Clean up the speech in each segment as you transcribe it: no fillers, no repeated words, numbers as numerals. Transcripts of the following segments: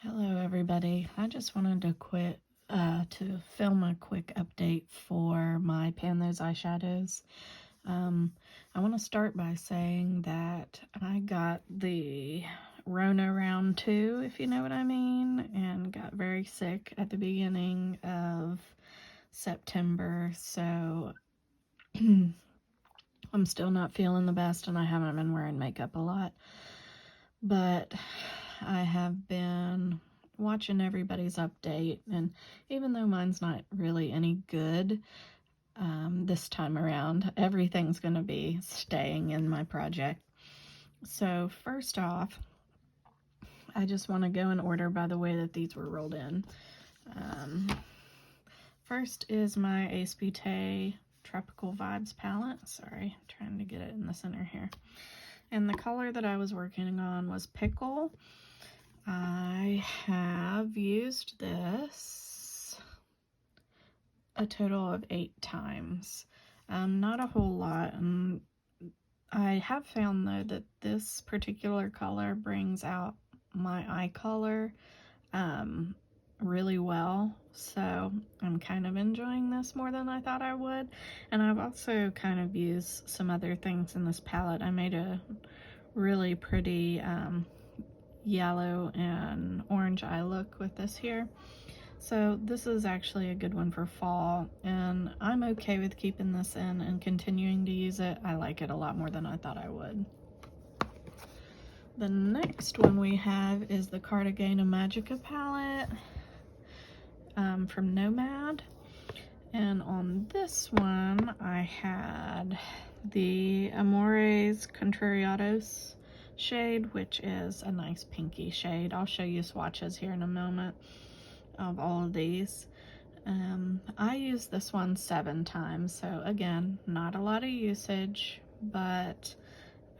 Hello everybody. I just wanted to film a quick update for my Pan Those Eyeshadows. I want to start by saying that I got the Rona round 2, if you know what I mean, and got very sick at the beginning of September, so I'm still not feeling the best and I haven't been wearing makeup a lot. But I have been watching everybody's update, and even though mine's not really any good this time around, everything's going to be staying in my project. So first off, I just want to go in order by the way that these were rolled in. First is my Ace Beauté Tropical Vibes palette. Sorry, I'm trying to get it in the center here. And the color that I was working on was Pickle. I have used this a total of 8 times. Not a whole lot. I have found though that this particular color brings out my eye color really well, so I'm kind of enjoying this more than I thought I would. And I've also kind of used some other things in this palette. I made a really pretty yellow and orange eye look with this here. So this is actually a good one for fall, and I'm okay with keeping this in and continuing to use it. I like it a lot more than I thought I would. The next one we have is the Cartagena Magica palette from Nomad. And on this one, I had the Amores Contrariados shade, which is a nice pinky shade. I'll show you swatches here in a moment of all of these. I used this one 7 times, so again, not a lot of usage, but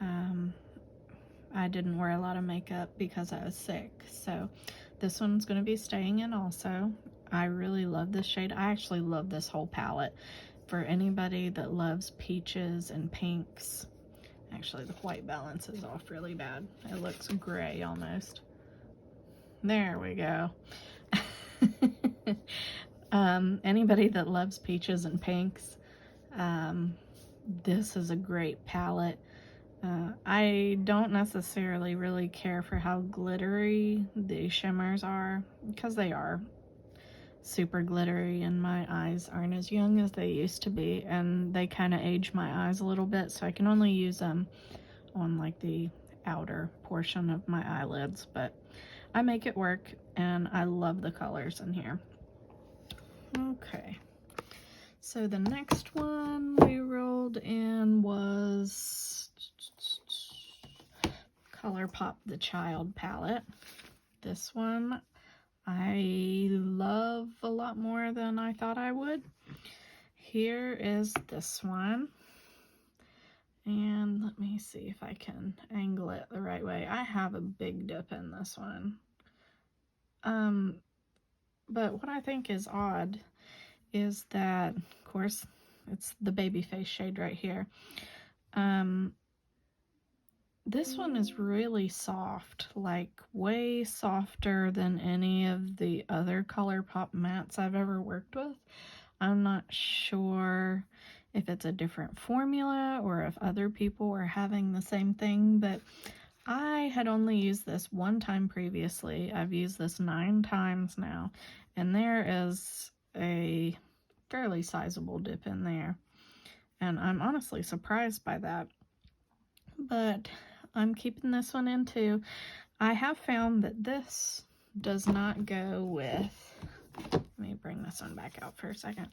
I didn't wear a lot of makeup because I was sick. So this one's going to be staying in also. I really love this shade. I actually love this whole palette. For anybody that loves peaches and pinks, actually the white balance is off really bad. It looks gray almost. There we go. Anybody that loves peaches and pinks, this is a great palette. I don't necessarily really care for how glittery the shimmers are, because they are super glittery and my eyes aren't as young as they used to be, and they kind of age my eyes a little bit, so I can only use them on like the outer portion of my eyelids, but I make it work and I love the colors in here. Okay, so the next one we rolled in was Colourpop The Child palette. This one I love a lot more than I thought I would. Here is this one. And let me see if I can angle it the right way. I have a big dip in this one. But what I think is odd is that, of course, it's the baby face shade right here. This one is really soft, like way softer than any of the other Colourpop mattes I've ever worked with. I'm not sure if it's a different formula or if other people were having the same thing, but I had only used this 1 time previously. I've used this 9 times now, and there is a fairly sizable dip in there, and I'm honestly surprised by that. But I'm keeping this one in too. I have found that this does not go with, let me bring this one back out for a second,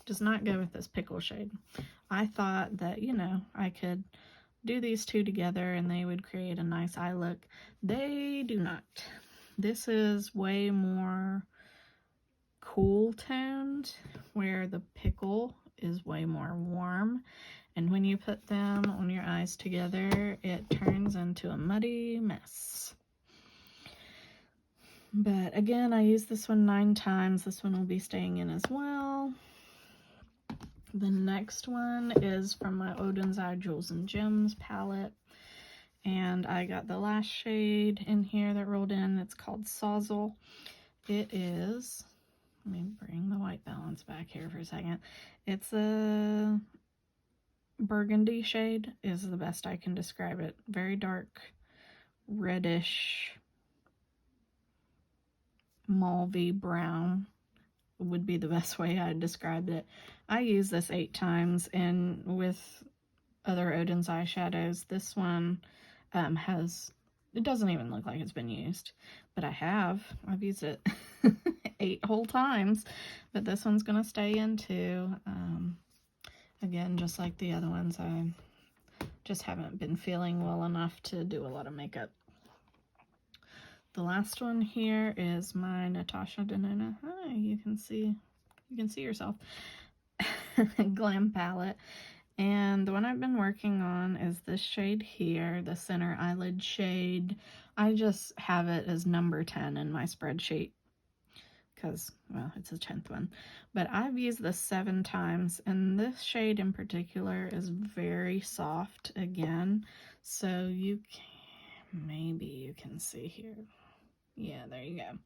does not go with this pickle shade. I thought that, you know, I could do these two together and they would create a nice eye look. They do not. This is way more cool toned, where the pickle is way more warm. And when you put them on your eyes together, it turns into a muddy mess. But again, I used this one 9 times. This one will be staying in as well. The next one is from my Odin's Eye Jewels and Gems palette. And I got the last shade in here that rolled in. It's called Sawzall. It is, let me bring the white balance back here for a second. It's a burgundy shade is the best I can describe it. Very dark, reddish, mauvey brown would be the best way I'd describe it. I use this 8 times, and with other Odin's eyeshadows, this one it doesn't even look like it's been used, but I've used it 8 whole times, but this one's gonna stay in too. Again, just like the other ones, I just haven't been feeling well enough to do a lot of makeup. The last one here is my Natasha Denina. Hi, you can see yourself. Glam palette. And the one I've been working on is this shade here, the center eyelid shade. I just have it as number 10 in my spreadsheet because, well, it's the 10th one. But I've used this 7 times, and this shade in particular is very soft again. So maybe you can see here. Yeah, there you go.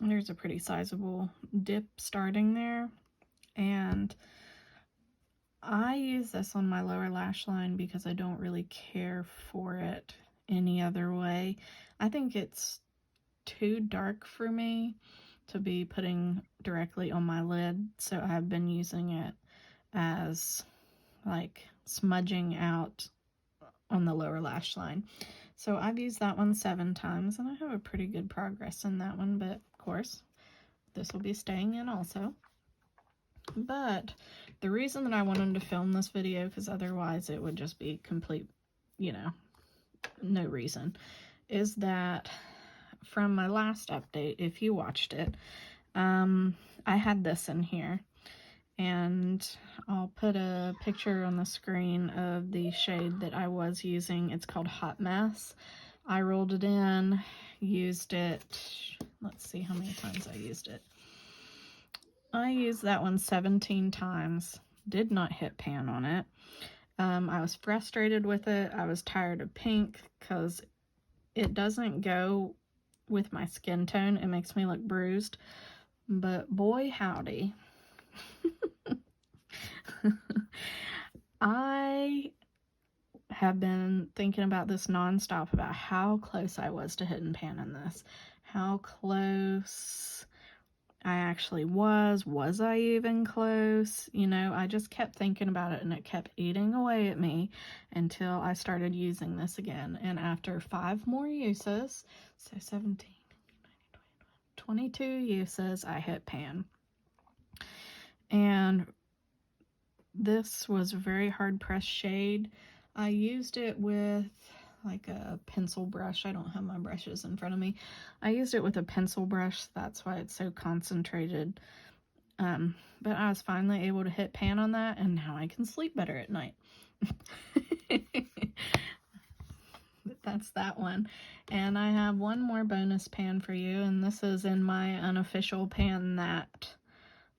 There's a pretty sizable dip starting there. And I use this on my lower lash line because I don't really care for it any other way. I think it's too dark for me to be putting directly on my lid, so I've been using it as like smudging out on the lower lash line. So I've used that one 7 times, and I have a pretty good progress in that one, but of course, this will be staying in also. But the reason that I wanted to film this video, because otherwise it would just be complete, no reason, is that from my last update, if you watched it, I had this in here. And I'll put a picture on the screen of the shade that I was using. It's called Hot Mess. I rolled it in, used it, let's see how many times I used it. I used that one 17 times, did not hit pan on it. I was frustrated with it. I was tired of pink because it doesn't go with my skin tone. It makes me look bruised. But boy howdy. I have been thinking about this nonstop, about how close I was to hitting pan in this. How close I actually was. Was I even close? I just kept thinking about it, and it kept eating away at me until I started using this again. And after 5 more uses, so 17, 22 uses, I hit pan. And this was a very hard pressed shade. I used it with like a pencil brush. I don't have my brushes in front of me. I used it with a pencil brush. That's why it's so concentrated. But I was finally able to hit pan on that, and now I can sleep better at night. But that's that one. And I have one more bonus pan for you, and this is in my unofficial Pan That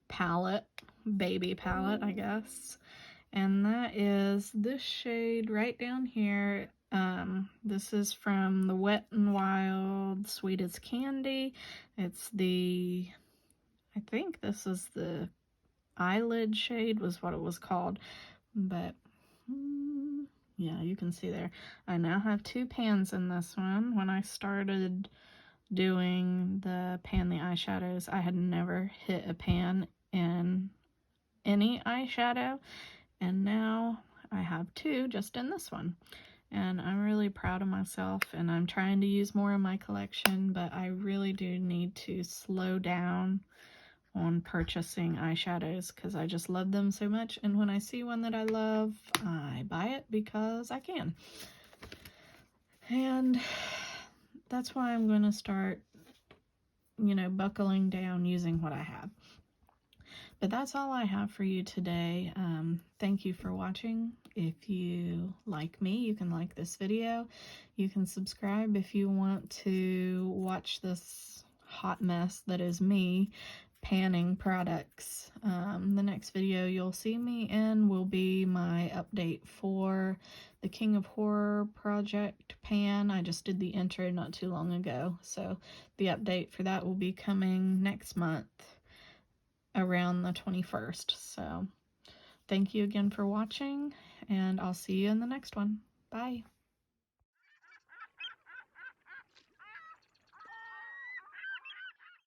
palette, baby palette, I guess. And that is this shade right down here. This is from the Wet n Wild Sweet as Candy. It's I think this is the eyelid shade was what it was called. But, yeah, you can see there. I now have 2 pans in this one. When I started doing the Pan the Eyeshadows, I had never hit a pan in any eyeshadow. And now I have 2 just in this one. And I'm really proud of myself, and I'm trying to use more in my collection, but I really do need to slow down on purchasing eyeshadows because I just love them so much. And when I see one that I love, I buy it because I can. And that's why I'm going to start, buckling down using what I have. But that's all I have for you today. Thank you for watching. If you like me, you can like this video. You can subscribe if you want to watch this hot mess that is me panning products. The next video you'll see me in will be my update for the King of Horror project pan. I just did the intro not too long ago, so the update for that will be coming next month around the 21st. So thank you again for watching, and I'll see you in the next one. Bye.